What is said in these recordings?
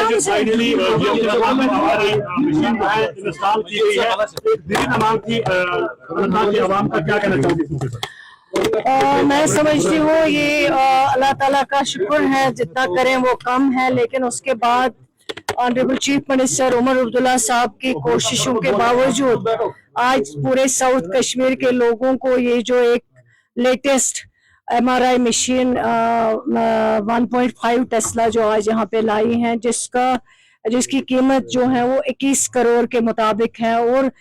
आराम से। फाइनली हमारी मशीन जो है इंस्टॉल की गई है, दिल्ली तमाम की आवाम का क्या कहना चाहूँगी? मैं समझती हूँ ये अल्लाह ताला का शुक्र है, जितना करें वो कम है, लेकिन उसके बाद honourable chief minister Omar Abdullah sahab की कोशिशों के बावजूद आज पूरे साउथ कश्मीर के लोगों को ये जो एक लेटेस्ट MRI मशीन 1.5 टेस्ला जो आज यहाँ पे लाई हैं, जिसकी कीमत जो है वो 21 करोड़ के मुताबिक है। और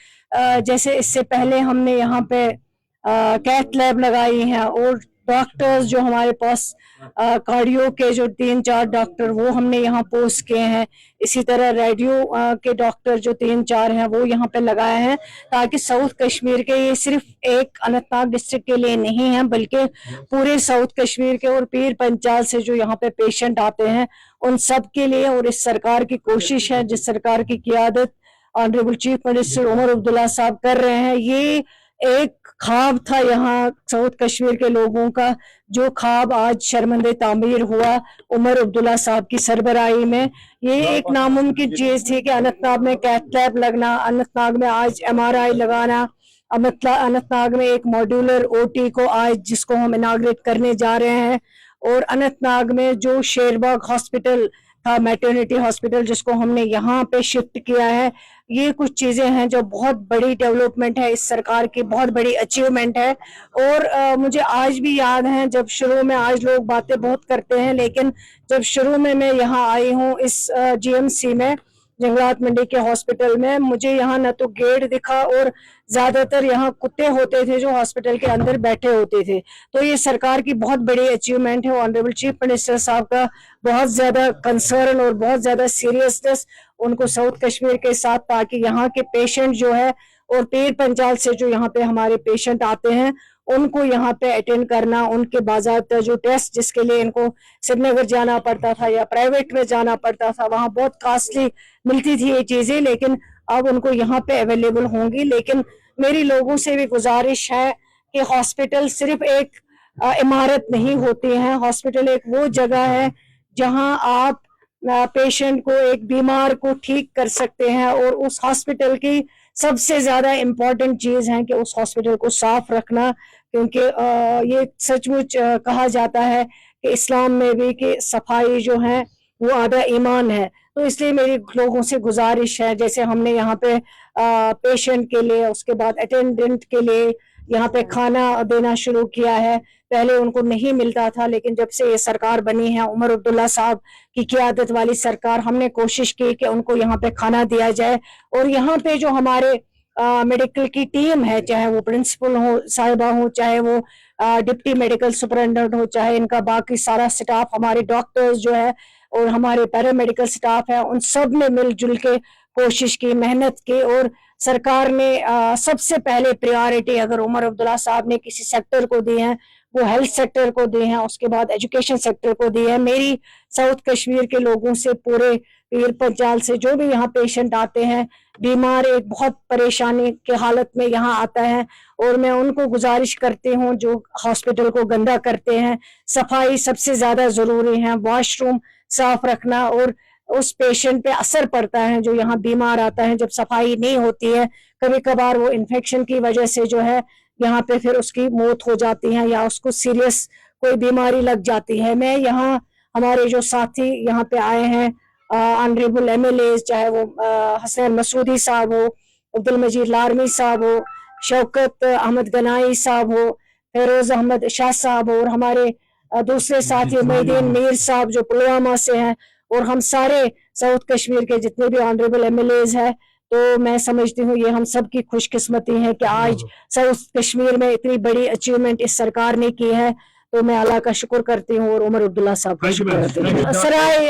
जैसे इससे पहले हमने यहाँ पे कैथ लैब लगाई है और डॉक्टर्स जो हमारे पास कार्डियो के जो 3-4 डॉक्टर वो हमने यहाँ पोस्ट किए हैं, इसी तरह रेडियो के डॉक्टर जो 3-4 हैं वो यहाँ पे लगाए हैं, ताकि साउथ कश्मीर के, ये सिर्फ एक अनंतनाग डिस्ट्रिक्ट के लिए नहीं है बल्कि पूरे साउथ कश्मीर के और पीर पंचाल से जो यहाँ पे पेशेंट आते हैं उन सब के लिए। और इस सरकार की कोशिश है, जिस सरकार की क़ियादत honourable chief minister Omar Abdullah साहब कर रहे हैं, ये एक ख्वाब था यहाँ साउथ कश्मीर के लोगों का, जो ख्वाब आज शर्मंदे तामीर हुआ उमर अब्दुल्ला साहब की सरबराही में। ये एक नामुमकिन चीज थी कि अनंतनाग में कैथ लैब लगना, अनंतनाग में आज MRI लगाना, अनंतनाग में एक मॉड्यूलर OT को आज जिसको हम इनाग्रेट करने जा रहे हैं, और अनंतनाग में जो शेरबाग हॉस्पिटल था, मैटरनिटी हॉस्पिटल, जिसको हमने यहाँ पे शिफ्ट किया है। ये कुछ चीजें हैं जो बहुत बड़ी डेवलपमेंट है, इस सरकार की बहुत बड़ी अचीवमेंट है। और मुझे आज भी याद है जब शुरू में, आज लोग बातें बहुत करते हैं, लेकिन जब शुरू में मैं यहाँ आई हूँ इस GMC में, जंगलात मंडी के हॉस्पिटल में, मुझे यहाँ न तो गेट दिखा और ज्यादातर यहाँ कुत्ते होते थे जो हॉस्पिटल के अंदर बैठे होते थे। तो ये सरकार की बहुत बड़ी अचीवमेंट है। ऑनरेबल चीफ मिनिस्टर साहब का बहुत ज्यादा कंसर्न और बहुत ज्यादा सीरियसनेस उनको साउथ कश्मीर के साथ, ताकि यहाँ के पेशेंट जो है और पीर पंचाल से जो यहाँ पे हमारे पेशेंट आते हैं उनको यहाँ पे अटेंड करना, उनके बाज़ाब्ता जो टेस्ट जिसके लिए इनको श्रीनगर जाना पड़ता था या प्राइवेट में जाना पड़ता था, वहाँ बहुत कॉस्टली मिलती थी ये चीजें, लेकिन अब उनको यहाँ पे अवेलेबल होंगी। लेकिन मेरी लोगों से भी गुजारिश है कि हॉस्पिटल सिर्फ एक इमारत नहीं होती है, हॉस्पिटल एक वो जगह है जहाँ आप पेशेंट को, एक बीमार को ठीक कर सकते हैं। और उस हॉस्पिटल की सबसे ज्यादा इम्पोर्टेंट चीज है कि उस हॉस्पिटल को साफ रखना, क्योंकि ये सचमुच कहा जाता है कि इस्लाम में भी कि सफाई जो है वो आधा ईमान है। तो इसलिए मेरी लोगों से गुजारिश है, जैसे हमने यहाँ पे पेशेंट के लिए, उसके बाद अटेंडेंट के लिए यहाँ पे खाना देना शुरू किया है। पहले उनको नहीं मिलता था, लेकिन जब से ये सरकार बनी है, उमर अब्दुल्ला साहब की क़ियादत वाली सरकार, हमने कोशिश की कि उनको यहाँ पे खाना दिया जाए। और यहाँ पे जो हमारे मेडिकल की टीम है, चाहे वो प्रिंसिपल हो साहिबा हो, चाहे वो डिप्टी मेडिकल सुपरिटेंडेंट हो, चाहे इनका बाकी सारा स्टाफ, हमारे डॉक्टर्स जो है और हमारे पैरामेडिकल स्टाफ है, उन सब ने मिलजुल के कोशिश की, मेहनत की। और सरकार ने सबसे पहले प्रायोरिटी अगर उमर अब्दुल्ला साहब ने किसी सेक्टर को दी है वो हेल्थ सेक्टर को दी है, उसके बाद एजुकेशन सेक्टर को दी है। मेरी साउथ कश्मीर के लोगों से, पूरे पीर पंचाल से जो भी यहाँ पेशेंट आते हैं बीमार, एक बहुत परेशानी की हालत में यहाँ आता है, और मैं उनको गुजारिश करती हूँ जो हॉस्पिटल को गंदा करते हैं, सफाई सबसे ज्यादा जरूरी है, वॉशरूम साफ रखना। और उस पेशेंट पे असर पड़ता है जो यहाँ बीमार आता है, जब सफाई नहीं होती है, कभी कभार वो इन्फेक्शन की वजह से जो है यहाँ पे फिर उसकी मौत हो जाती है या उसको सीरियस कोई बीमारी लग जाती है। मैं यहाँ, हमारे जो साथी यहाँ पे आए हैं, ऑनरेबल MLA, चाहे वो हसन मसूदी साहब हो, अब्दुल मजीद लारमी साहब हो, शौकत अहमद गनाई साहब हो, फेरोज अहमद शाह साहब हो, और हमारे दूसरे साथी मोहिद्दीन मीर साहब जो पुलवामा से हैं, और हम सारे साउथ कश्मीर के जितने भी ऑनरेबल MLAs हैं, तो मैं समझती हूँ ये हम सब की खुशकिस्मती है कि आज साउथ कश्मीर में इतनी बड़ी अचीवमेंट इस सरकार ने की है। तो मैं अल्लाह का शुक्र करती हूँ और उमर अब्दुल्ला साहब का शुक्र करती हूँ।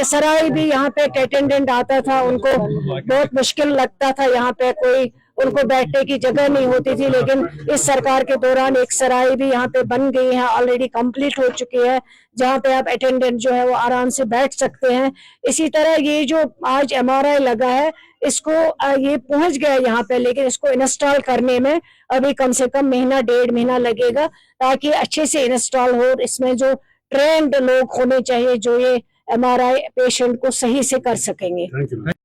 सराय भी यहाँ पे एक अटेंडेंट आता था, उनको बहुत मुश्किल लगता था, यहाँ पे कोई उनको बैठने की जगह नहीं होती थी, लेकिन इस सरकार के दौरान एक सराय भी यहाँ पे बन गई है, ऑलरेडी कंप्लीट हो चुकी है, जहाँ पे आप अटेंडेंट जो है वो आराम से बैठ सकते हैं। इसी तरह ये जो आज MRI लगा है, इसको ये पहुंच गया यहाँ पे, लेकिन इसको इंस्टॉल करने में अभी कम से कम महीना 1.5 महीना लगेगा, ताकि अच्छे से इंस्टॉल हो। इसमें जो ट्रेंड लोग होने चाहिए, जो ये MRI पेशेंट को सही से कर सकेंगे। Thank you.